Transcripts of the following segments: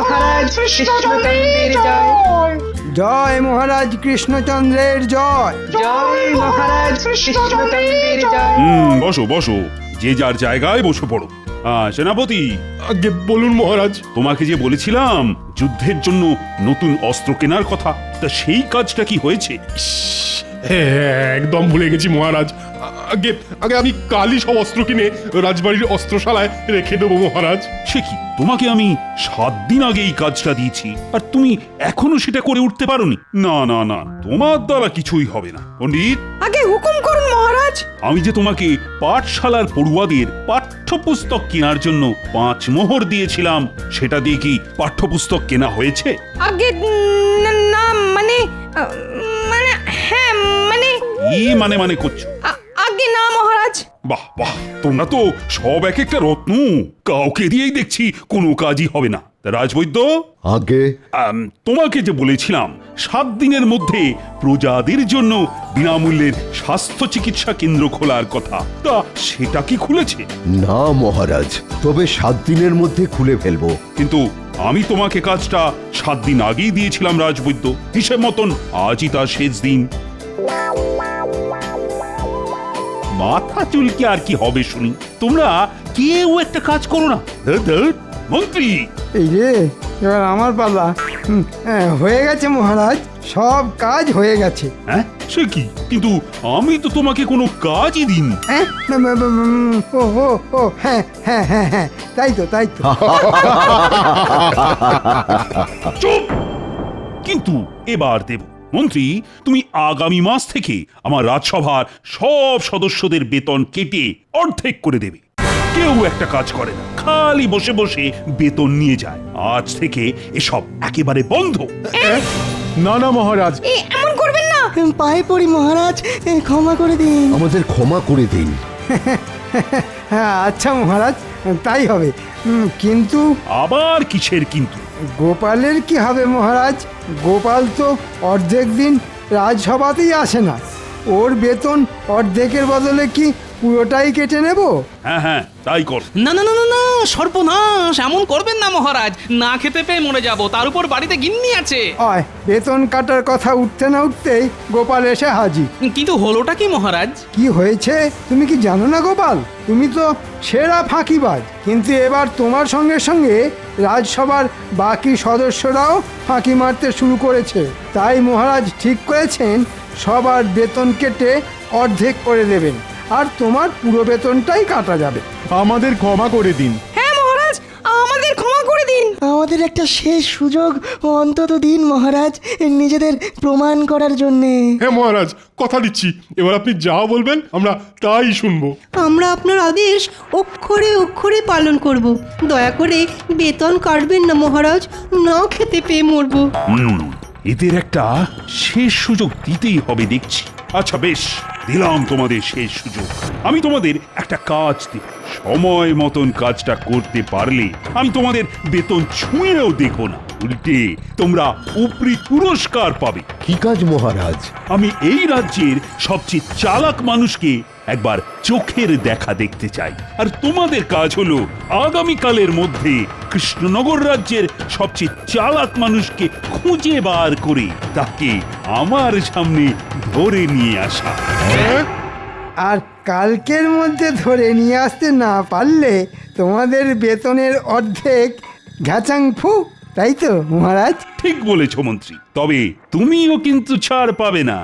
মহারাজ কৃষ্ণচন্দ্রের জয়। জয় মহারাজ কৃষ্ণচন্দ্রের জয়। জয় মহারাজ কৃষ্ণচন্দ্রের জয়। বসো বসো, যে যার জায়গায় বসে পড়ো। সেনাপতি, আগে বলুন মহারাজ। তোমাকে যে বলেছিলাম যুদ্ধের জন্য নতুন অস্ত্র কেনার কথা, তা সেই কাজটা কি হয়েছে? হ্যাঁ, একদম ভুলে গেছি মহারাজ। আগে আগে আমি কালই সব অস্ত্র কিনে রাজবাড়ির অস্ত্রশালায় রেখে দেবো মহারাজ। সে কি, তোমাকে আমি 7 দিন আগে এই কাজটা দিয়েছি আর তুমি এখনো সেটা করে উঠতে পারোনি? না না না, তোমার দ্বারা কিছুই হবে না। পণ্ডিত, আগে হুকুম করুন মহারাজ। আমি যে তোমাকে পাঠশালার পড়ুয়াদের পাঠ্যপুস্তক কেনার জন্য 5 মোহর দিয়েছিলাম, সেটা দিয়ে কি পাঠ্যপুস্তক কেনা হয়েছে? আগে না মানে মানে হ্যাঁ মানে কি মানে করছো? আগে না মহারাজ। বাহ বাহ, তোমরা তো সব এক একটা রত্ন, কাউকে দিয়েই দেখছি কোনো কাজই হবে না। তা রাজবৈদ্য, আগে তোমাকে যে বলেছিলাম 7 দিনের মধ্যে প্রজাদের জন্য বিনামূল্যের স্বাস্থ্য চিকিৎসা কেন্দ্র খোলার কথা, তা সেটা কি খুলেছে? না মহারাজ, তবে 7 দিনের মধ্যে খুলে ফেলবো। কিন্তু আমি তোমাকে কাজটা 7 দিন আগেই দিয়েছিলাম রাজবৈদ্য, হিসেব মতন আজই তার শেষ দিন। মাথা চুলকে আর কি হবে শুনি, তোমরা কেউ একটা কাজ করো না। মন্ত্রী, এই রে, এবার আমার পালা। হয়ে গেছে মহারাজ, সব কাজ হয়ে গেছে। হ্যাঁ সে কি, কিন্তু আমি তো তোমাকে কোনো কাজই দিইনি। হ্যাঁ, ও ও ও হ্যাঁ হ্যাঁ হ্যাঁ হ্যাঁ, তাই তো তাই তো। চুপ! কিন্তু এবার দেব। মন্ত্রী, তুমি আগামী মাস থেকে আমার রাজসভার সব সদস্যদের বেতন কেটে অর্ধেক করে দেবে। কেউ একটা কাজ করে না, খালি বসে বসে বেতন নিয়ে যায়। আজ থেকে এসব একেবারে বন্ধ। না না মহারাজ, এমন করবেন না। পায়ে পড়ি মহারাজ, ক্ষমা করে দিন। আমাদের ক্ষমা করে দিন। হ্যাঁ আচ্ছা মহারাজ, তাই হবে। কিন্তু আবার কিসের কিন্তু? গোপালের কি হবে মহারাজ? গোপাল তো অর্ধেক দিন রাজসভাতেই আসে না। ওর বেতন অর্ধেকের বদলে কি পুরোটাই কেটে নেব? হ্যাঁ হ্যাঁ, তাই কর। না না না না না, সর্বনাশ, এমন করবেন না মহারাজ। না খেতে পেয়ে মরে যাব, তার উপর বাড়িতে গিন্নি আছে। অয়, বেতন কাটার কথা উঠতে না উঠতেই গোপাল এসে হাজির। কিন্তু হলোটা কি মহারাজ? কি হয়েছে তুমি কি জানো না গোপাল? তুমি তো সেরা ফাঁকিবাজ, কিন্তু এবার তোমার সঙ্গে সঙ্গে রাজসভার বাকি সদস্যরাও ফাঁকি মারতে শুরু করেছে। তাই মহারাজ ঠিক করেছেন সবার বেতন কেটে অর্ধেক করে দেবেন, আর তোমার পুরো বেতনটাই কাটা যাবে। আমাদের ক্ষমা করে দিন। হ্যাঁ মহারাজ, আমাদের ক্ষমা করে দিন। আমাদের একটা শেষ সুযোগ অন্তত দিন মহারাজ, নিজেদের প্রমাণ করার জন্যে। হ্যাঁ মহারাজ, কথা দিচ্ছি, এবার আপনি যা বলবেন আমরা তাই শুনবো। আমরা আপনার আদেশ অক্ষরে অক্ষরে পালন করব। দয়া করে বেতন কাটবেন না মহারাজ, না খেতে পেয়ে মরবো। এদের একটা শেষ সুযোগ দিতেই হবে দেখছি। আচ্ছা বেশ, দিলাম তোমাদের শেষ সুযোগ। আমি তোমাদের একটা কাজ দেব, সময় মতন কাজটা করতে পারলে আমি তোমাদের বেতন ছুঁয়েও দেখো না, উল্টে তোমরা উপরি পুরস্কার পাবে। কি কাজ মহারাজ? আমি এই রাজ্যের সবচেয়ে চালাক মানুষকে একবার চোখের দেখা দেখতে চাই, আর তোমাদের কাজ হলো আগামীকালের মধ্যে কৃষ্ণনগর রাজ্যের সবচেয়ে চালাক মানুষকে খুঁজে বার করে তাকে আমার সামনে ধরে নিয়ে আসা। আর কালকের মধ্যে ধরে নিয়ে আসতে না পারলে তোমাদের বেতনের অর্ধেক ঘ্যাচাং ফু, তাই তো মহারাজ? ঠিক বলেছ মন্ত্রী, তবে তুমিও কিন্তু ছাড় পাবে না।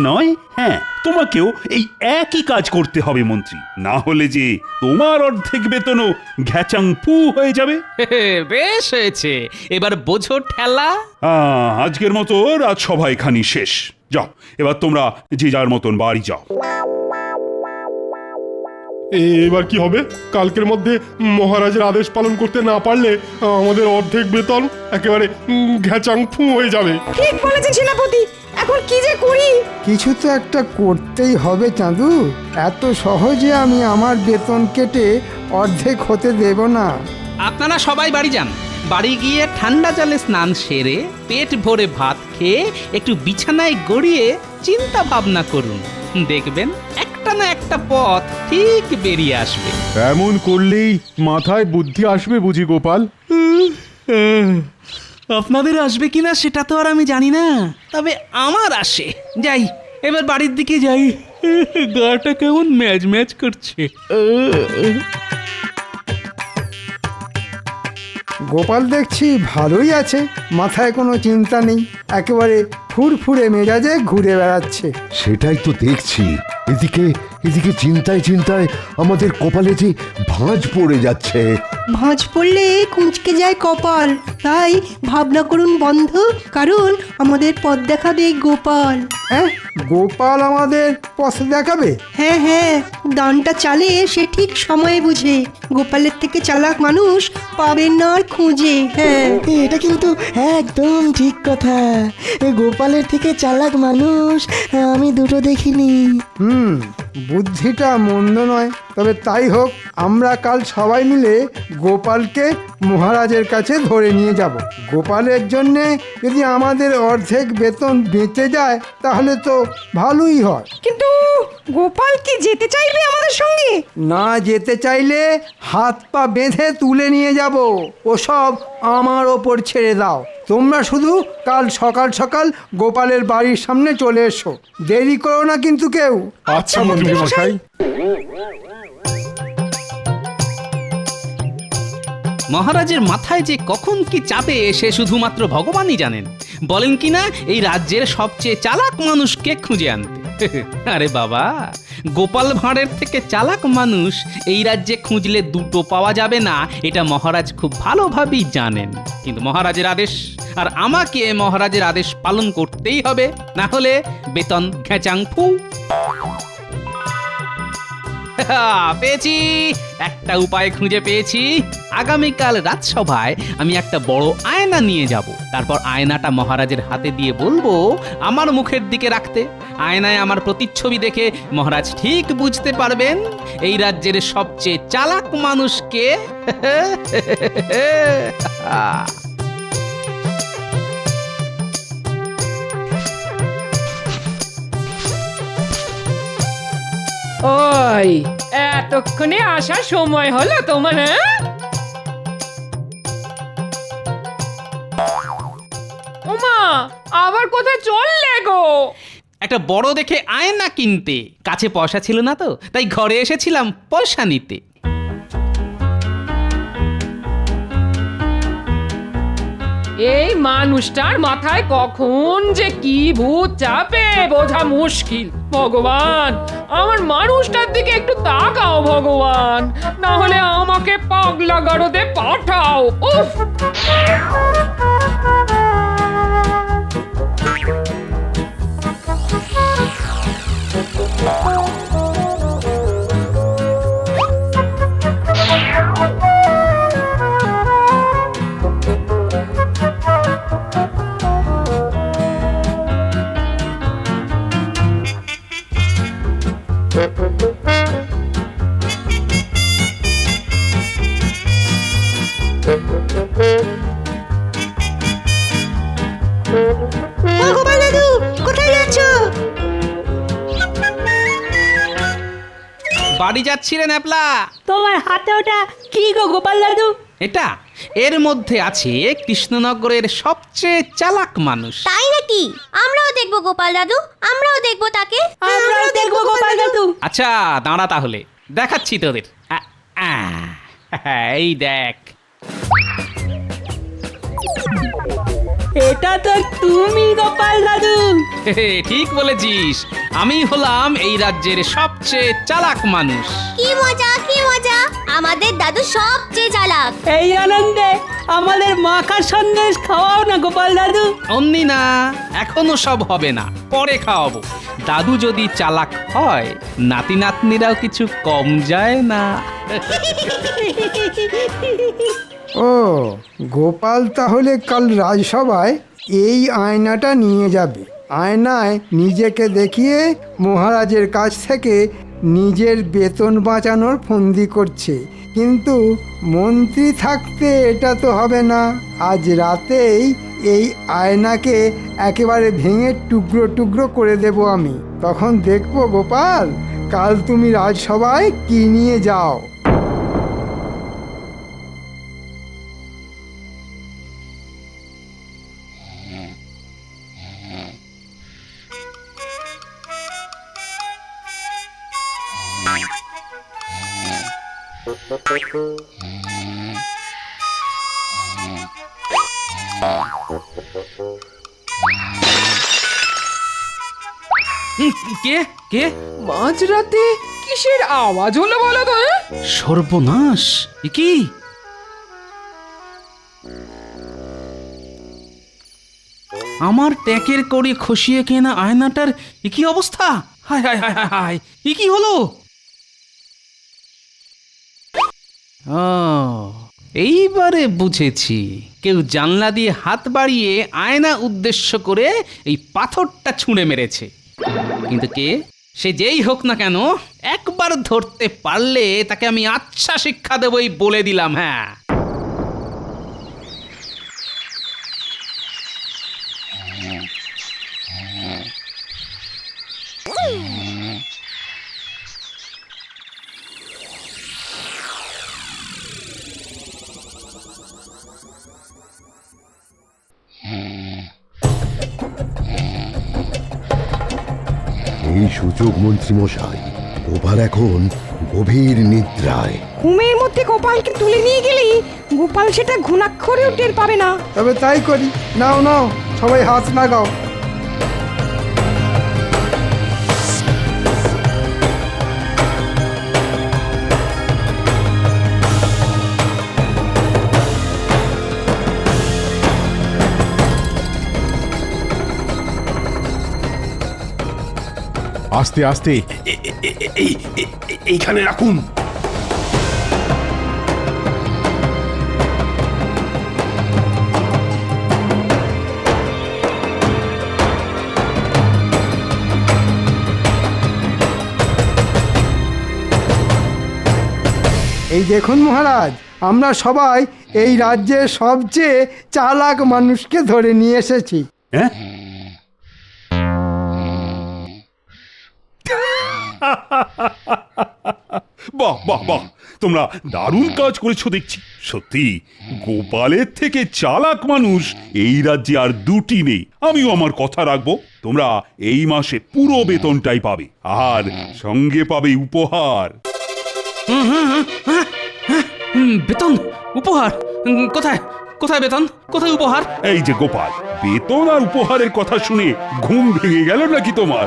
নয়, হ্যাঁ, তোমাকেও এই একই কাজ করতে হবে মন্ত্রী, না হলে যে তোমার অর্ধেক বেতনও ঘ্যাচাং ফু হয়ে যাবে। বেশ হয়েছে, এবার বোঝো ঠেলা। আজকের মতো রাজসভা এখানেই শেষ। যাও, এবার তোমরা যে যার মতন বাড়ি যাও। এবার কি হবে? কালকের মধ্যে মহারাজের আদেশ পালন করতে না পারলে আমাদের অর্ধেক বেতন একেবারে ঘ্যাচাং ফু হয়ে যাবে। ঠিক বলেছেন সেনাপতি, এখন কি যে করি? কিছু তো একটা করতেই হবে চাঁদু, এত সহজে আমি আমার বেতন কেটে অর্ধেক হতে দেব না। আপনারা সবাই বাড়ি যান, বাড়ি গিয়ে ঠান্ডা জলে স্নান সেরে পেট ভরে ভাত খেয়ে একটু বিছানায় গড়িয়ে চিন্তা ভাবনা করুন, দেখবেন একটা না একটা পথ ঠিক বেরিয়ে আসবে। এমন করলেই মাথায় বুদ্ধি আসবে বুঝি গোপাল? আপনাদের আসবে কিনা সেটা তো আর আমি জানি না, তবে আমার আসে। যাই, এবার বাড়ির দিকে যাই। গাটা কেমন ম্যাজ ম্যাজ করছে। গোপাল দেখছি ভালোই আছে, মাথায় কোনো চিন্তা নেই, একেবারে ফুরফুরে মেজাজে ঘুরে বেড়াচ্ছে। সেটাই তো দেখছি। এদিকে এদিকে চিন্তায় চিন্তায় আমাদের কপালে যে ভাঁজ পড়ে যাচ্ছে। ভাঁজ পড়লে কুঁচকে যায় কপাল, তাই ভাবনা করুন বন্ধু, কারণ আমাদের পথ দেখাবে গোপাল। হ্যাঁ, গোপাল আমাদের পথ দেখাবে? হ্যাঁ হ্যাঁ, দানটা চালে সে ঠিক সময়ে বুঝে। গোপালের থেকে চালাক মানুষ পাবেন না আর খুঁজে। হ্যাঁ, এটা কিন্তু একদম ঠিক কথা। গোপালের থেকে চালাক মানুষ আমি দুটো দেখিনি। বুদ্ধিটা মন্দ নয়, তবে তাই হোক, আমরা কাল সবাই মিলে গোপালকে মহারাজের কাছে ধরে নিয়ে যাব। গোপালের জন্যে যদি আমাদের অর্ধেক বেতন বেঁচে যায় তাহলে তো ভালোই হয়। কিন্তু গোপাল কি যেতে চাইবে আমাদের সঙ্গে? না যেতে চাইলে হাত পা বেঁধে তুলে নিয়ে যাব, ওসব আমার ওপর ছেড়ে দাও। তোমরা শুধু কাল সকাল সকাল গোপালের বাড়ির সামনে চলে এসো, দেরি করো না কিন্তু কেউ। আচ্ছা মন্ত্রী মশাই। মহারাজের মাথায় যে কখন কি চাপে সে শুধুমাত্র ভগবানই জানেন। বলেন কিনা এই রাজ্যের সবচেয়ে চালাক মানুষকে খুঁজে আনতে। আরে বাবা, গোপাল ভাঁড়ের থেকে চালাক মানুষ এই রাজ্যে খুঁজলে দুটো পাওয়া যাবে না, এটা মহারাজ খুব ভালোভাবেই জানেন। কিন্তু মহারাজের আদেশ, আর আমাকে মহারাজের আদেশ পালন করতেই হবে, না হলে বেতন ঘেঁচাং ফু। পেয়েছি, একটা উপায় খুঁজে পেয়েছি। আগামীকাল রাজসভায় আমি একটা বড় আয়না নিয়ে যাব, তারপর আয়নাটা মহারাজের হাতে দিয়ে বলবো আমার মুখের দিকে রাখতে। আয়নায় আমার প্রতিচ্ছবি দেখে মহারাজ ঠিক বুঝতে পারবেন এই রাজ্যের সবচেয়ে চালাক মানুষকে। ওই এতক্ষণে আসার সময় হলো তোমার? ওমা, আবার কোথায় চললে গো? একটা বড় দেখে আয়না কিনতে। কাছে পয়সা ছিল না তো, তাই ঘরে এসেছিলাম পয়সা নিতে। এই মানুষটার মাথায় কখন যে কি ভূত চাপে বোঝা মুশকিল। ভগবান, আমার মানুষটার দিকে একটু তাকাও ভগবান, না হলে আমাকে পাগলা গারদে পাঠাও। উফ! গোপাল দাদু, কোথায় যাচ্ছ? বাড়ি যাচ্ছি রে ন্যাপলা। তোমার হাতে ওটা কি গো গোপাল দাদু? এটা, এর মধ্যে আছে কৃষ্ণনগরের সবচেয়ে চালাক মানুষ। তাই নাকি? আমরাও দেখবো গোপাল দাদু, আমরাও দেখবো তাকে। আমরাও দেখবো গোপাল দাদু। আচ্ছা দাঁড়া, তাহলে দেখাচ্ছি তোদের। এই দেখ। এটা তো তুমি গোপাল দাদু। ঠিক বলেছিস, আমি হলাম এই রাজ্যের সবচেয়ে চালাক মানুষ। কি মজা, কি মজা! আমাদের দাদু সবচেয়ে চালাক। এই আনন্দে আমাদের মাখা সন্দেশ খাওয়াও না গোপাল দাদু। অমনি না, এখনো সব হবে না, পরে খাওয়াবো। দাদু যদি চালাক হয়, নাতি নাতনিরাও কিছু কম যায় না। ও, গোপাল তাহলে কাল রাজসভায় এই আয়নাটা নিয়ে যাবে। আয়নায় নিজেকে দেখিয়ে মহারাজের কাছ থেকে নিজের বেতন বাঁচানোর ফন্দি করছে। কিন্তু মন্ত্রী থাকতে এটা তো হবে না। আজ রাতেই এই আয়নাকে একেবারে ভেঙে টুকরো টুকরো করে দেব আমি। তখন দেখবো গোপাল, কাল তুমি রাজসভায় কি নিয়ে যাও। কে কে মাঝরাতে কিসের আওয়াজ হলো বলো তো? সর্বনাশ! এ কি? আমার ট্যাকের করে খসিয়ে কেনা আয়নাটার এ কি অবস্থা? হায় হায় হায় হায় হায়! এ কি হলো? ও, এইবারে বুঝেছি। কেউ জানলা দিয়ে হাত বাড়িয়ে আয়না উদ্দেশ্য করে এই পাথরটা ছুঁড়ে মেরেছে। কিন্তু কে? সে যেই হোক না কেন, একবার ধরতে পারলে তাকে আমি আচ্ছা শিক্ষা দেবই বলে দিলাম। হ্যাঁ, এই সুযোগ মন্ত্রী মশাই, গোপাল এখন গভীর নিদ্রায়। ঘুমের মধ্যে গোপালকে তুলে নিয়ে গেলে গোপাল সেটা ঘুণাক্ষরেও টের পাবে না। তবে তাই করি। নাও নাও, সবাই হাত লাগাও। আস্তে আস্তে এইখানে রাখুন। এই দেখুন মহারাজ, আমরা সবাই এই রাজ্যের সবচেয়ে চালাক মানুষকে ধরে নিয়ে এসেছি। হ্যাঁ? বাহ বাহ বাহ, তোমরা দারুণ কাজ করেছো দেখছি। সত্যি গোপালের থেকে চালাক মানুষ এই রাজ্যে আর দুটি নেই। আমিও আমার কথা রাখবো। তোমরা এই মাসে পুরো বেতনটাই পাবে, আর সঙ্গে পাবে উপহার। বেতন? উপহার? কোথায় কোথায় বেতন? কোথায় উপহার? এই যে গোপাল, বেতন আর উপহারের কথা শুনে ঘুম ভেঙে গেল নাকি তোমার?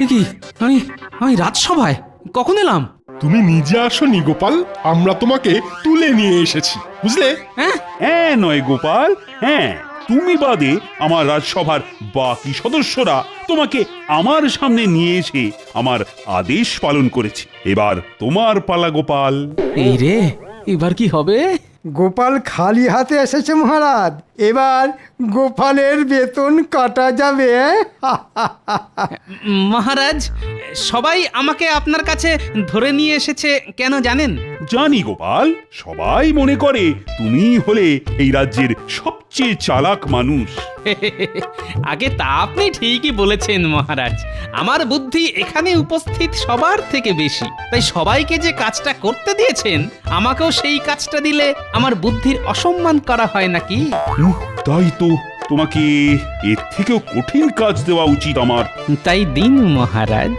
এ কি, আমি আমি রাজসভায় কখন এলাম? তুমি নিজে আসনি গোপাল, আমরা তোমাকে তুলে নিয়ে এসেছি, বুঝলে? হ্যাঁ হ্যাঁ নয় গোপাল, হ্যাঁ, তুমি বাদে আমার রাজসভার বাকি সদস্যরা তোমাকে আমার সামনে নিয়ে এসে আমার আদেশ পালন করেছে। এবার তোমার পালা গোপাল। এই রে, এবার কি হবে? গোপাল খালি হাতে এসেছে মহারাজ, এবার গোপালের বেতন কাটা যাবে। মহারাজ, সবাই আমাকে আপনার কাছে ধরে নিয়ে এসেছে কেন জানেন? জানি গোপাল, সবাই মনে করে তুমি হলে এই রাজ্যের সবচেয়ে চালাক মানুষ। আগে তা আপনি ঠিকই বলেছেন মহারাজ। আমার বুদ্ধি এখানে উপস্থিত সবার থেকে বেশি, তাই সবাইকে যে কাজটা করতে দিয়েছেন, আমাকেও সেই কাজটা দিলে আমার বুদ্ধির অসম্মান করা হয় নাকি? তাই তো, তোমাকে এর থেকেও কঠিন কাজ দেওয়া উচিত আমার। তাই দিন মহারাজ,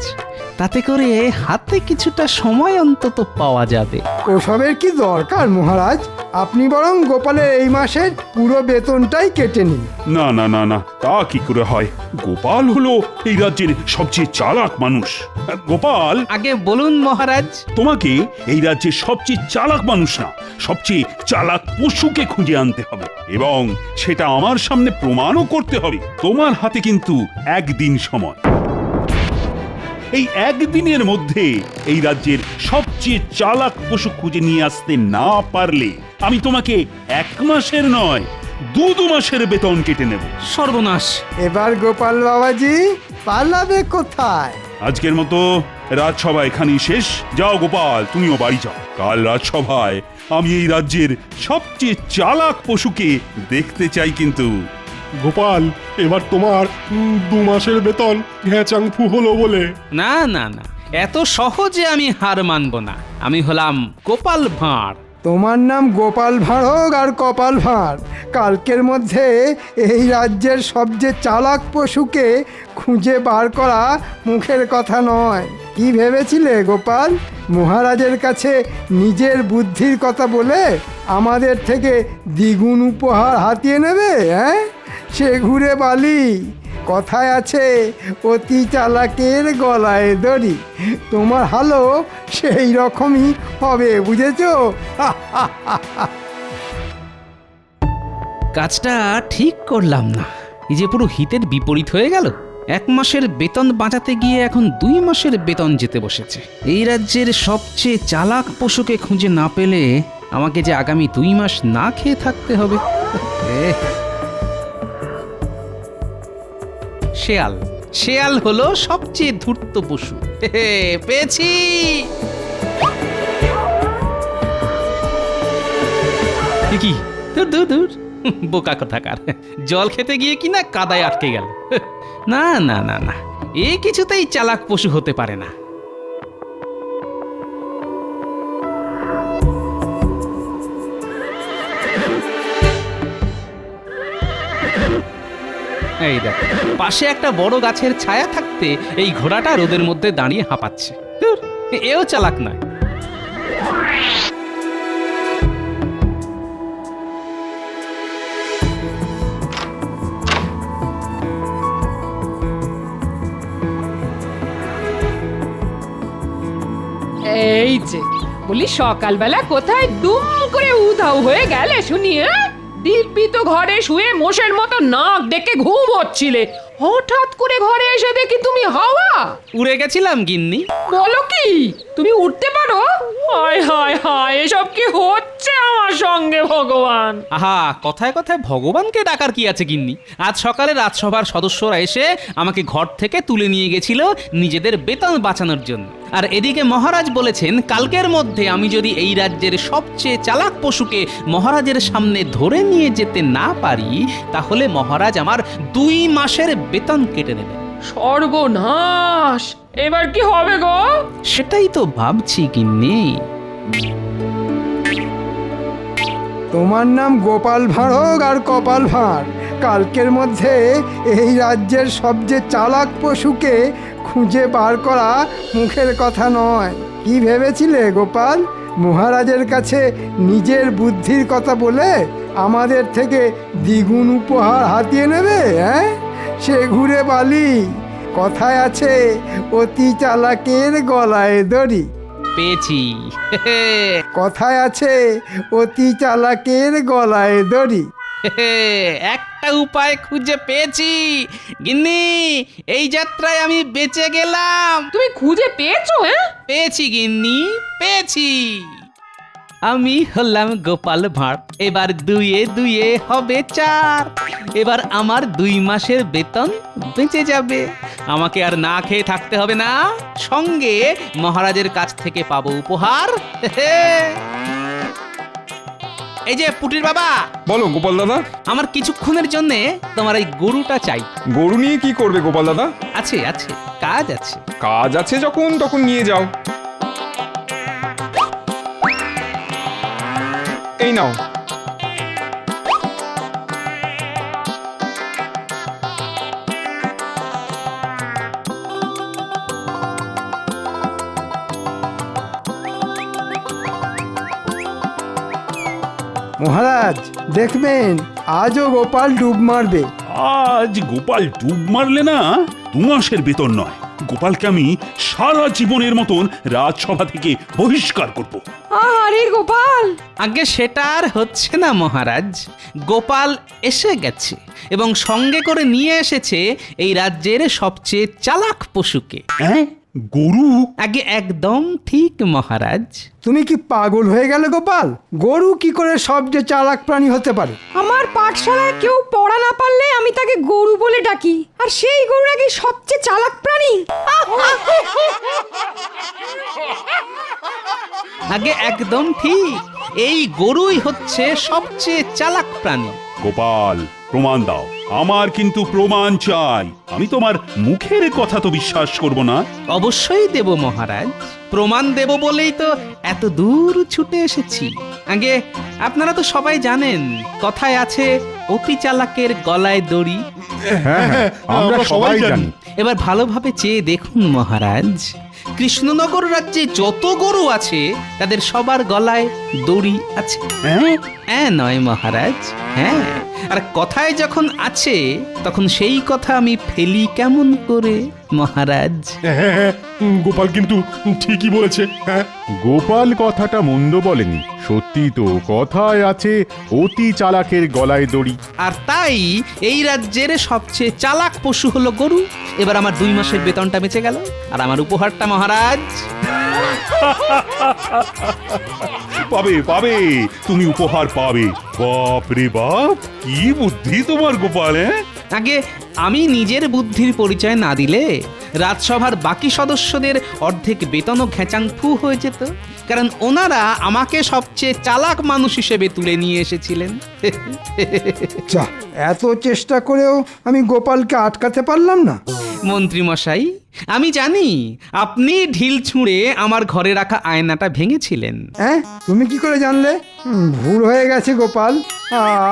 তাতে করে হাতে কিছুটা সময় অন্তত পাওয়া যাবে। ওসবের কি দরকার মহারাজ? আপনি বরং গোপালের এই মাসের পুরো বেতনটাই কেটে নিন। না না না না, তা কি করে হয়? গোপাল হলো এই রাজ্যের সবচেয়ে চালাক মানুষ। গোপাল, আগে বলুন মহারাজ। তোমাকে এই রাজ্যের সবচেয়ে চালাক মানুষ না, সবচেয়ে চালাক পশুকে খুঁজে আনতে হবে, এবং সেটা আমার সামনে প্রমাণও করতে হবে। তোমার হাতে কিন্তু একদিন সময়। এই একদিনের মধ্যে এই রাজ্যের সবচেয়ে চালাক পশু খুঁজে নিয়ে আসতে না পারলে আমি তোমাকে 1 মাসের নয় 2 মাসের বেতন কেটে নেব। সর্বনাশ! এবার গোপাল বাবাজি পালাবে কোথায়? আজকের মতো রাজসভা এখানেই শেষ। যাও গোপাল, তুমিও বাড়ি যাও। কাল রাজসভায় আমি এই রাজ্যের সবচেয়ে চালাক পশুকে দেখতে চাই। কিন্তু গোপাল, এবার তোমার 2 মাসের বেতন ঘ্যাচাংফু হলো বলে। না না না, এত সহজে আমি হার মানব না। আমি হলাম গোপাল ভাঁড়, তোমার নাম গোপাল ভাঁড় আর কপাল ভাঁড়। কালকের মধ্যে এই রাজ্যের সবচেয়ে চালাক পশুকে খুঁজে বার করা মুখের কথা নয়। কি ভেবেছিলে গোপাল? মহারাজের কাছে নিজের বুদ্ধির কথা বলে আমাদের থেকে দ্বিগুণ উপহার হাতিয়ে নেবে? হ্যাঁ, সে ঘুরে বালি। কথায় আছে, অতি চালাকের গলায় দড়ি। তোমার হালও সেই রকমই হবে, বুঝেছো? কাজটা ঠিক করলাম না, এই যে পুরো হিতের বিপরীত হয়ে গেল। 1 মাসের বেতন বাঁচাতে গিয়ে এখন 2 মাসের বেতন যেতে বসেছে। এই রাজ্যের সবচেয়ে চালাক পশুকে খুঁজে না পেলে আমাকে যে আগামী 2 মাস না খেয়ে থাকতে হবে। শেয়াল, শেয়াল হলো সবচেয়ে ধূর্ত পশু। পেয়েছি। কি দূর দূর দূর, বোকা কোথাকার। জল খেতে গিয়ে কিনা কাদায় আটকে গেল। না না না না, এ কিছুতেই চালাক পশু হতে পারে না। এই দেখ, পাশে একটা বড় গাছের ছায়া থাকতে এই ঘোড়াটা রোদের মধ্যে দাঁড়িয়ে হাঁপাচ্ছে। ধুর, এও চালাক নয়। এই যে বলি, সকালবেলা কোথায় দুম করে উধাও হয়ে গেলে শুনি? দিব্যি তো ঘরে শুয়ে মোষের মতো নাক ডেকে ঘুম হচ্ছিলে, হঠাৎ করে ঘরে এসে দেখি তুমি হাওয়া। উড়ে গেছিলাম গিন্নি। বলো কি, তুমি উঠতে পারো? হায় হায় হায়, এসব কি হচ্ছে আমার সঙ্গে ভগবান? আহা, কথায় কথায় ভগবানকে ডাকার কি আছে গিন্নি? আজ সকালে রাজসভার সদস্যরা এসে আমাকে ঘর থেকে তুলে নিয়ে গেছিল নিজেদের বেতন বাঁচানোর জন্য। আর এদিকে মহারাজ বলেছেন, কালকের মধ্যে আমি যদি এই রাজ্যের সবচেয়ে চালাক পশুকে মহারাজের সামনে ধরে নিয়ে যেতে না পারি, তাহলে মহারাজ আমার 2 মাসের বেতন কেটে নেবেন। সর্বনাশ, এবার কি হবে গো? সেটাই তো ভাবছি গিন্নি। তোমার নাম গোপাল ভাঁড় আর কপাল ভাঁড়। কালকের মধ্যে এই রাজ্যের সবচেয়ে চালাক পশুকে খুঁজে বার করা মুখের কথা নয়। কি ভেবেছিলে গোপাল? মহারাজের কাছে নিজের বুদ্ধির কথা বলে আমাদের থেকে দ্বিগুণ উপহার হাতিয়ে নেবে? হ্যাঁ, সে ঘুরে বালি। কথায় আছে, অতি চালাকের গলায় দড়ি। পেয়েছি। কথায় আছে, অতি চালাকের গলায় দড়ি। একটা উপায় খুঁজে পেয়েছি গিন্নি, এই যাত্রায় আমি বেঁচে গেলাম। তুমি খুঁজে পেয়েছো? পেয়েছি গিন্নি, পেয়েছি। আমি হলাম গোপাল ভাঁড়, এবার 2 2 হবে 4। এবার আমার 2 মাসের বেতন বেঁচে যাবে। আমাকে আর না খেয়ে থাকতে হবে না, সঙ্গে মহারাজের কাছ থেকে পাবো উপহার। এই যে পুটির বাবা। বলো গোপাল দাদা। আমার কিছুক্ষণের জন্য তোমার এই গরুটা চাই। গরু নিয়ে কি করবে গোপাল দাদা? আছে আছে, কাজ আছে। কাজ আছে যখন, তখন নিয়ে যাও। এই নাও। মহারাজ দেখবেন, আজও গোপাল ডুব মারবে। আজ গোপাল ডুব মারলে না 2 মাসের বেতন নয়, গোপালকে আমি সারা জীবনের মতন রাজসভা থেকে বহিষ্কার করব। আরে গোপাল! আগে সেটা আর হচ্ছে না মহারাজ। গোপাল এসে গেছে এবং সঙ্গে করে নিয়ে এসেছে এই রাজ্যের সবচেয়ে চালাক পশুকে। হ্যাঁ, গরু? আগে একদম ঠিক মহারাজ। তুমি কি পাগল হয়ে গেলে গোপাল? গরু কি করে সবচেয়ে চালাক প্রাণী হতে পারে? আমার পাঠশালায় কেউ পড়া না পারলে আমি তাকে গরু বলে ডাকি, আর সেই গরু নাকি সবচেয়ে চালাক প্রাণী। আগে একদম ঠিক, এই গরুই হচ্ছে সবচেয়ে চালাক প্রাণী। গোপাল, প্রমাণ দাও। আমার কিন্তু প্রমাণ চাই। আমি তোমার মুখের কথা তো বিশ্বাস করব না। অবশ্যই দেব মহারাজ, প্রমাণ দেব বলেই তো এত দূর ছুটে এসেছি। আগে আপনারা তো সবাই জানেন, কথায় আছে অতি চালাকের গলায় দড়ি। হ্যাঁ হ্যাঁ আমরা সবাই জানি। এবার ভালোভাবে চেয়ে দেখুন মহারাজ, কৃষ্ণনগর রাজ্যে যত গরু আছে তাদের সবার গলায় দড়ি আছে। হ্যাঁ নয় মহারাজ, হ্যাঁ। আর কথায় যখন আছে তখন সেই কথা আমি ফেলি কেমন করে মহারাজ? হ্যাঁ, গোপাল কিন্তু ঠিকই বলেছে। হ্যাঁ, গোপাল কথাটা মন্দ বলেনি, সত্যি তো কথায় আছে অতি চালাকের গলায় দড়ি। আর তাই এই রাজ্যের সবচেয়ে চালাক পশু হলো গরু। এবার আমার 2 মাসের বেতনটা বেঁচে গেল, আর আমার উপহারটা মহারাজ। পাবে পাবে, তুমি উপহার পাবে। বাপ রে বাপ, কি বুদ্ধি তোমার গোপাল! আগে আমি নিজের বুদ্ধির পরিচয় না দিলে রাজসভার বাকি সদস্যদের অর্ধেক বেতনও ঘেচাংফু হয়ে যেত, কারণ ওনারা আমাকে সবচেয়ে চালাক মানুষ হিসেবে তুলে নিয়ে এসেছিলেন। যা, এত চেষ্টা করেও আমি গোপালকে আটকাতে পারলাম না। মন্ত্রী মশাই, আমি জানি আপনি ঢিল ছুঁড়ে আমার ঘরে রাখা আয়নাটা ভেঙেছিলেন। হ্যাঁ, তুমি কি করে জানলে? ভুল হয়ে গেছে গোপাল,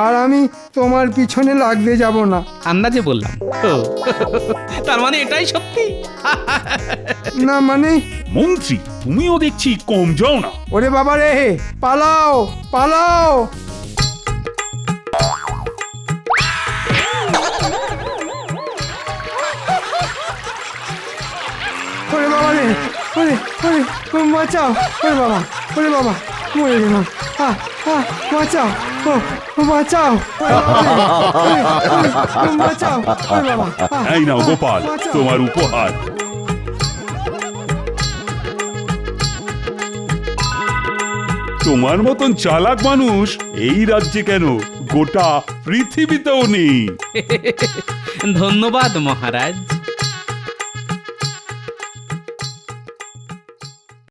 আর আমি তোমার পিছনে লাগতে যাব না। আন্দাজে বললাম। ও, তার মানে এটাই সত্যি? না মানে মন্ত্রী, তুমিও দেখছি কম যাও না। ওরে বাবা রে, পালাও পালাও! ওরে বাবা রে, ওরে ওরে, বাঁচাও! ওরে বাবা, ওরে বাবা, মরে গেলাম। বাঁচাও, ও বাঁচাও, বাঁচাও! ওরে বাবা! এই নাও গোপাল, তোমার উপহার। তোমার মতন চালাক মানুষ এই রাজ্যে কেন, গোটা পৃথিবীতেও নেই। ধন্যবাদ মহারাজ।